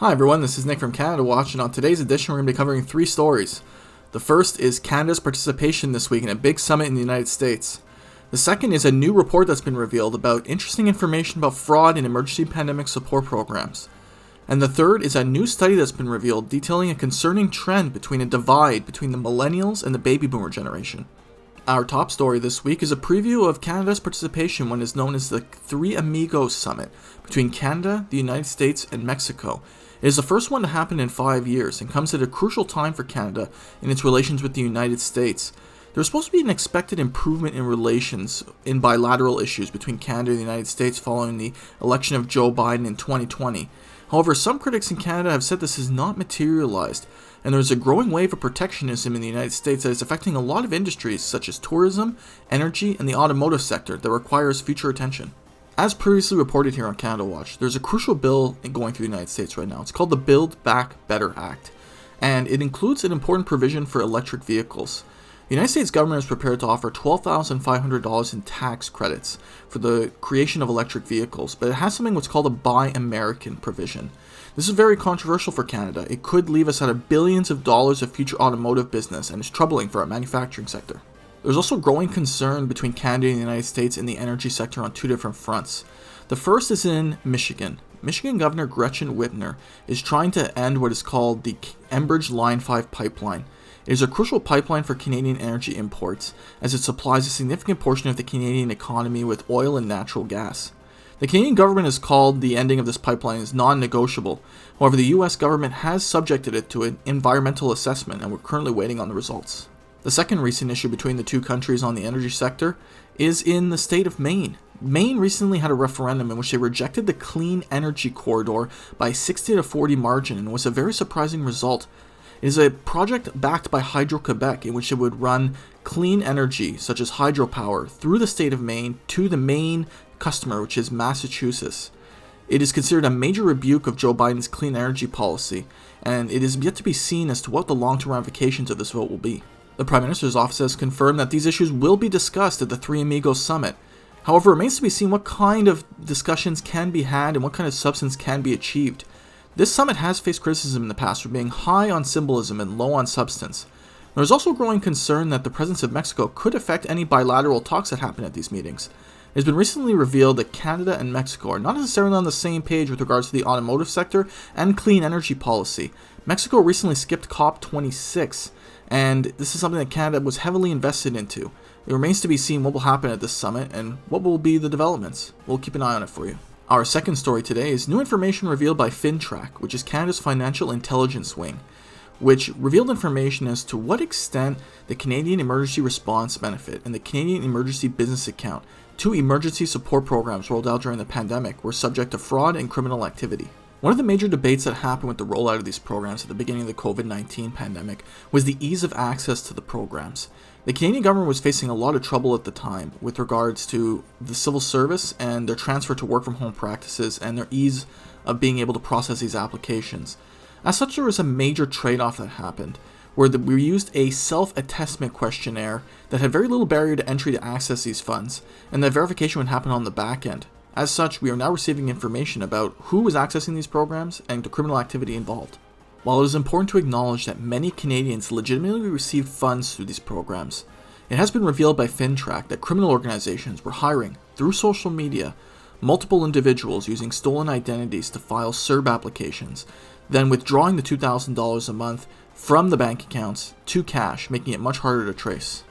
Hi everyone, this is Nick from Canada Watch, and on today's edition we're going to be covering three stories. The first is Canada's participation this week in a big summit in the United States. The second is a new report that's been revealed about interesting information about fraud in emergency pandemic support programs. And the third is a new study that's been revealed detailing a concerning trend between a divide between the Millennials and the baby boomer generation. Our top story this week is a preview of Canada's participation in what is known as the Three Amigos Summit between Canada, the United States, and Mexico. It is the first one to happen in 5 years and comes at a crucial time for Canada in its relations with the United States. There was supposed to be an expected improvement in relations in bilateral issues between Canada and the United States following the election of Joe Biden in 2020. However, some critics in Canada have said this has not materialized, and there is a growing wave of protectionism in the United States that is affecting a lot of industries such as tourism, energy, and the automotive sector that requires future attention. As previously reported here on Canada Watch, there's a crucial bill going through the United States right now. It's called the Build Back Better Act, and it includes an important provision for electric vehicles. The United States government is prepared to offer $12,500 in tax credits for the creation of electric vehicles, but it has something what's called a Buy American provision. This is very controversial for Canada. It could leave us out of billions of dollars of future automotive business and is troubling for our manufacturing sector. There's also growing concern between Canada and the United States in the energy sector on two different fronts. The first is in Michigan. Michigan Governor Gretchen Whitmer is trying to end what is called the Enbridge Line 5 pipeline. It is a crucial pipeline for Canadian energy imports, as it supplies a significant portion of the Canadian economy with oil and natural gas. The Canadian government has called the ending of this pipeline as non-negotiable. However, the US government has subjected it to an environmental assessment, and we're currently waiting on the results. The second recent issue between the two countries on the energy sector is in the state of Maine. Maine recently had a referendum in which they rejected the Clean Energy Corridor by a 60-40 margin, and was a very surprising result. It is a project backed by Hydro-Quebec in which it would run clean energy, such as hydropower, through the state of Maine to the main customer, which is Massachusetts. It is considered a major rebuke of Joe Biden's clean energy policy, and it is yet to be seen as to what the long-term ramifications of this vote will be. The Prime Minister's office has confirmed that these issues will be discussed at the Three Amigos Summit. However, it remains to be seen what kind of discussions can be had and what kind of substance can be achieved. This summit has faced criticism in the past for being high on symbolism and low on substance. There is also growing concern that the presence of Mexico could affect any bilateral talks that happen at these meetings. It has been recently revealed that Canada and Mexico are not necessarily on the same page with regards to the automotive sector and clean energy policy. Mexico recently skipped COP26, and this is something that Canada was heavily invested into. It remains to be seen what will happen at this summit and what will be the developments. We'll keep an eye on it for you. Our second story today is new information revealed by FINTRAC, which is Canada's financial intelligence wing, which revealed information as to what extent the Canadian Emergency Response Benefit and the Canadian Emergency Business Account, two emergency support programs rolled out during the pandemic, were subject to fraud and criminal activity. One of the major debates that happened with the rollout of these programs at the beginning of the COVID-19 pandemic was the ease of access to the programs. The Canadian government was facing a lot of trouble at the time with regards to the civil service and their transfer to work from home practices and their ease of being able to process these applications. As such, there was a major trade-off that happened, where we used a self-attestment questionnaire that had very little barrier to entry to access these funds, and that verification would happen on the back end. As such, we are now receiving information about who was accessing these programs and the criminal activity involved. While it is important to acknowledge that many Canadians legitimately received funds through these programs, it has been revealed by FINTRAC that criminal organizations were hiring, through social media, multiple individuals using stolen identities to file CERB applications, then withdrawing the $2,000 a month from the bank accounts to cash, making it much harder to trace.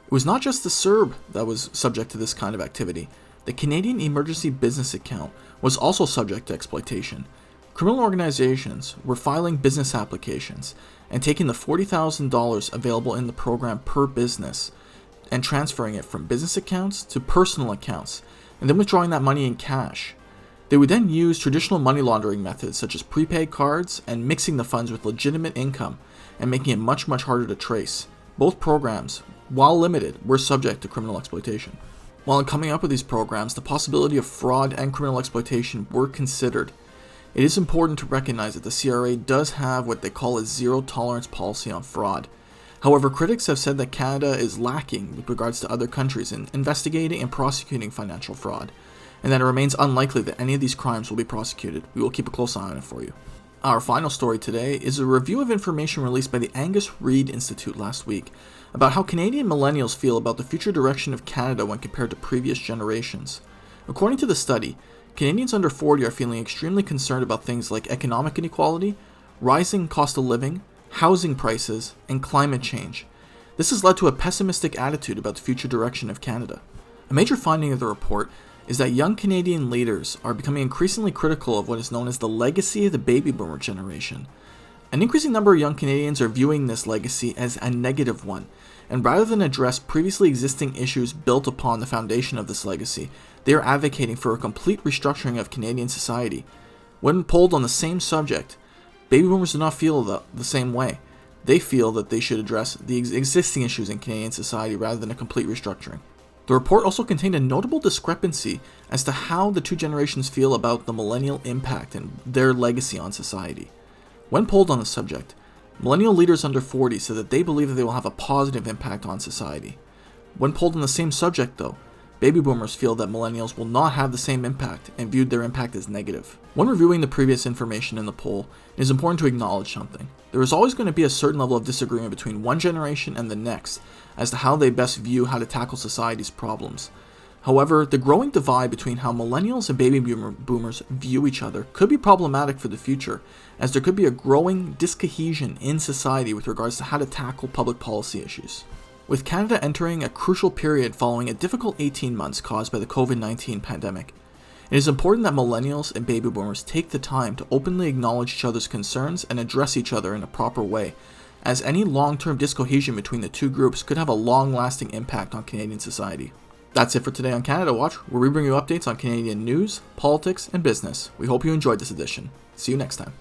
It was not just the CERB that was subject to this kind of activity. The Canadian Emergency Business Account was also subject to exploitation. Criminal organizations were filing business applications and taking the $40,000 available in the program per business and transferring it from business accounts to personal accounts, and then withdrawing that money in cash. They would then use traditional money laundering methods such as prepaid cards and mixing the funds with legitimate income and making it much harder to trace. Both programs, while limited, were subject to criminal exploitation. While in coming up with these programs, the possibility of fraud and criminal exploitation were considered. It is important to recognize that the CRA does have what they call a zero-tolerance policy on fraud. However, critics have said that Canada is lacking with regards to other countries in investigating and prosecuting financial fraud, and that it remains unlikely that any of these crimes will be prosecuted. We will keep a close eye on it for you. Our final story today is a review of information released by the Angus Reid Institute last week about how Canadian millennials feel about the future direction of Canada when compared to previous generations. According to the study, Canadians under 40 are feeling extremely concerned about things like economic inequality, rising cost of living, housing prices, and climate change. This has led to a pessimistic attitude about the future direction of Canada. A major finding of the report is that young Canadian leaders are becoming increasingly critical of what is known as the legacy of the baby boomer generation. An increasing number of young Canadians are viewing this legacy as a negative one, and rather than address previously existing issues built upon the foundation of this legacy, they are advocating for a complete restructuring of Canadian society. When polled on the same subject, baby boomers do not feel the same way. They feel that they should address the existing issues in Canadian society rather than a complete restructuring. The report also contained a notable discrepancy as to how the two generations feel about the millennial impact and their legacy on society. When polled on the subject, millennial leaders under 40 said that they believe that they will have a positive impact on society. When polled on the same subject though, baby boomers feel that millennials will not have the same impact and viewed their impact as negative. When reviewing the previous information in the poll, it is important to acknowledge something. There is always going to be a certain level of disagreement between one generation and the next as to how they best view how to tackle society's problems. However, the growing divide between how millennials and baby boomers view each other could be problematic for the future, as there could be a growing discohesion in society with regards to how to tackle public policy issues. With Canada entering a crucial period following a difficult 18 months caused by the COVID-19 pandemic, it is important that millennials and baby boomers take the time to openly acknowledge each other's concerns and address each other in a proper way, as any long-term discohesion between the two groups could have a long-lasting impact on Canadian society. That's it for today on Canada Watch, where we bring you updates on Canadian news, politics, and business. We hope you enjoyed this edition. See you next time.